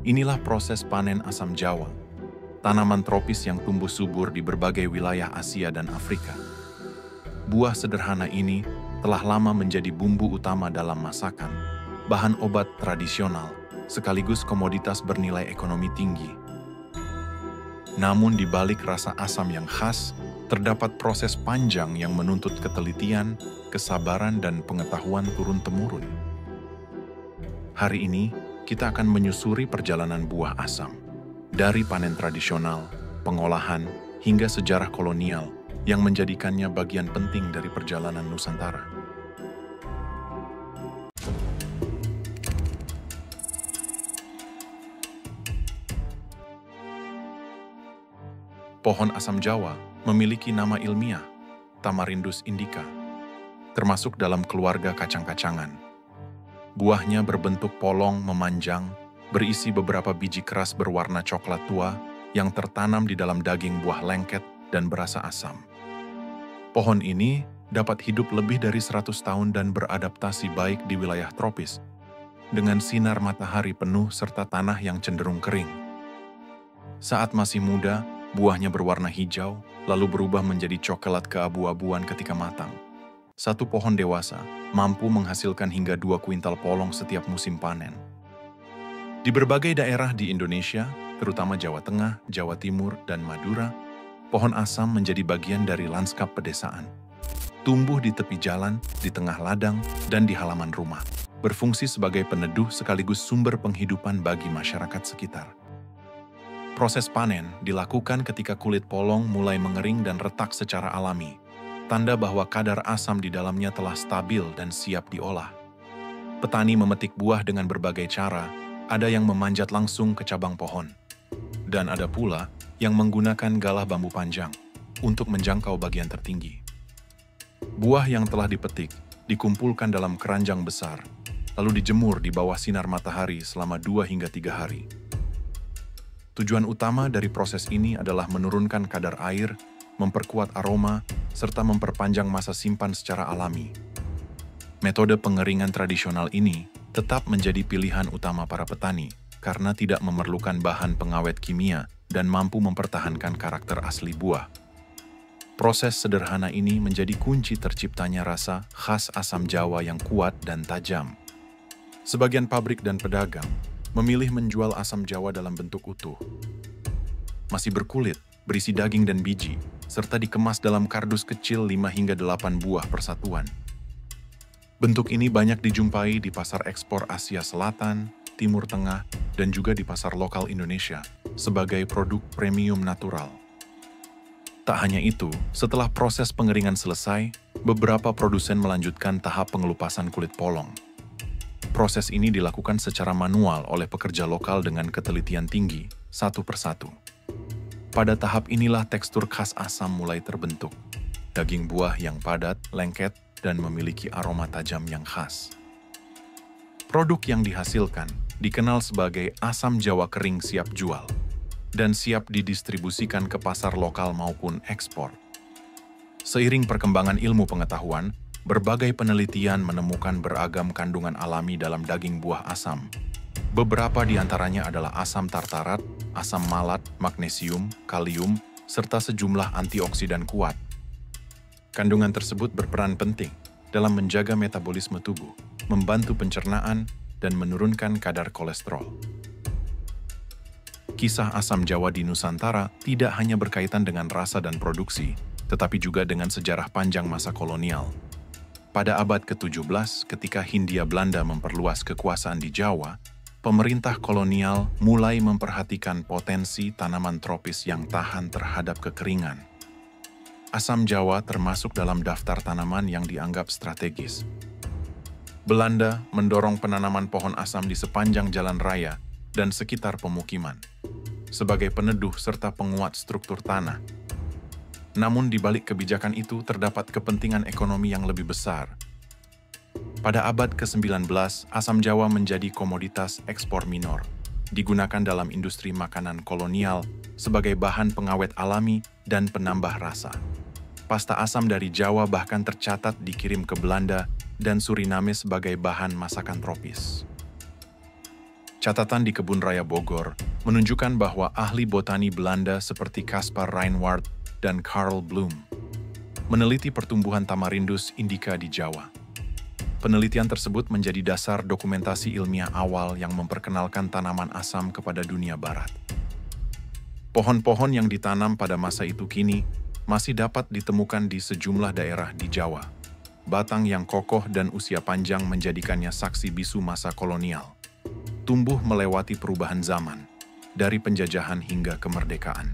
Inilah proses panen asam Jawa, tanaman tropis yang tumbuh subur di berbagai wilayah Asia dan Afrika. Buah sederhana ini telah lama menjadi bumbu utama dalam masakan, bahan obat tradisional, sekaligus komoditas bernilai ekonomi tinggi. Namun di balik rasa asam yang khas, terdapat proses panjang yang menuntut ketelitian, kesabaran, dan pengetahuan turun-temurun. Hari ini, kita akan menyusuri perjalanan buah asam, dari panen tradisional, pengolahan, hingga sejarah kolonial yang menjadikannya bagian penting dari perjalanan Nusantara. Pohon asam Jawa memiliki nama ilmiah, Tamarindus indica, termasuk dalam keluarga kacang-kacangan. Buahnya berbentuk polong memanjang, berisi beberapa biji keras berwarna coklat tua yang tertanam di dalam daging buah lengket dan berasa asam. Pohon ini dapat hidup lebih dari 100 tahun dan beradaptasi baik di wilayah tropis, dengan sinar matahari penuh serta tanah yang cenderung kering. Saat masih muda, buahnya berwarna hijau, lalu berubah menjadi coklat keabu-abuan ketika matang. Satu pohon dewasa mampu menghasilkan hingga 2 kuintal polong setiap musim panen. Di berbagai daerah di Indonesia, terutama Jawa Tengah, Jawa Timur, dan Madura, pohon asam menjadi bagian dari lanskap pedesaan. Tumbuh di tepi jalan, di tengah ladang, dan di halaman rumah, berfungsi sebagai peneduh sekaligus sumber penghidupan bagi masyarakat sekitar. Proses panen dilakukan ketika kulit polong mulai mengering dan retak secara alami, tanda bahwa kadar asam di dalamnya telah stabil dan siap diolah. Petani memetik buah dengan berbagai cara, ada yang memanjat langsung ke cabang pohon, dan ada pula yang menggunakan galah bambu panjang untuk menjangkau bagian tertinggi. Buah yang telah dipetik dikumpulkan dalam keranjang besar, lalu dijemur di bawah sinar matahari selama 2 hingga 3 hari. Tujuan utama dari proses ini adalah menurunkan kadar air, memperkuat aroma, serta memperpanjang masa simpan secara alami. Metode pengeringan tradisional ini tetap menjadi pilihan utama para petani karena tidak memerlukan bahan pengawet kimia dan mampu mempertahankan karakter asli buah. Proses sederhana ini menjadi kunci terciptanya rasa khas asam Jawa yang kuat dan tajam. Sebagian pabrik dan pedagang memilih menjual asam Jawa dalam bentuk utuh. Masih berkulit, berisi daging dan biji, serta dikemas dalam kardus kecil 5 hingga 8 buah persatuan. Bentuk ini banyak dijumpai di pasar ekspor Asia Selatan, Timur Tengah, dan juga di pasar lokal Indonesia sebagai produk premium natural. Tak hanya itu, setelah proses pengeringan selesai, beberapa produsen melanjutkan tahap pengelupasan kulit polong. Proses ini dilakukan secara manual oleh pekerja lokal dengan ketelitian tinggi, satu persatu. Pada tahap inilah tekstur khas asam mulai terbentuk. Daging buah yang padat, lengket, dan memiliki aroma tajam yang khas. Produk yang dihasilkan dikenal sebagai asam Jawa kering siap jual dan siap didistribusikan ke pasar lokal maupun ekspor. Seiring perkembangan ilmu pengetahuan, berbagai penelitian menemukan beragam kandungan alami dalam daging buah asam. Beberapa di antaranya adalah asam tartarat, asam malat, magnesium, kalium, serta sejumlah antioksidan kuat. Kandungan tersebut berperan penting dalam menjaga metabolisme tubuh, membantu pencernaan, dan menurunkan kadar kolesterol. Kisah asam Jawa di Nusantara tidak hanya berkaitan dengan rasa dan produksi, tetapi juga dengan sejarah panjang masa kolonial. Pada abad ke-17, ketika Hindia Belanda memperluas kekuasaan di Jawa, pemerintah kolonial mulai memperhatikan potensi tanaman tropis yang tahan terhadap kekeringan. Asam Jawa termasuk dalam daftar tanaman yang dianggap strategis. Belanda mendorong penanaman pohon asam di sepanjang jalan raya dan sekitar pemukiman, sebagai peneduh serta penguat struktur tanah. Namun di balik kebijakan itu terdapat kepentingan ekonomi yang lebih besar. Pada abad ke-19, asam Jawa menjadi komoditas ekspor minor, digunakan dalam industri makanan kolonial sebagai bahan pengawet alami dan penambah rasa. Pasta asam dari Jawa bahkan tercatat dikirim ke Belanda dan Suriname sebagai bahan masakan tropis. Catatan di Kebun Raya Bogor menunjukkan bahwa ahli botani Belanda seperti Caspar Reinward dan Karl Bloem meneliti pertumbuhan Tamarindus indica di Jawa. Penelitian tersebut menjadi dasar dokumentasi ilmiah awal yang memperkenalkan tanaman asam kepada dunia barat. Pohon-pohon yang ditanam pada masa itu kini masih dapat ditemukan di sejumlah daerah di Jawa. Batang yang kokoh dan usia panjang menjadikannya saksi bisu masa kolonial. Tumbuh melewati perubahan zaman, dari penjajahan hingga kemerdekaan.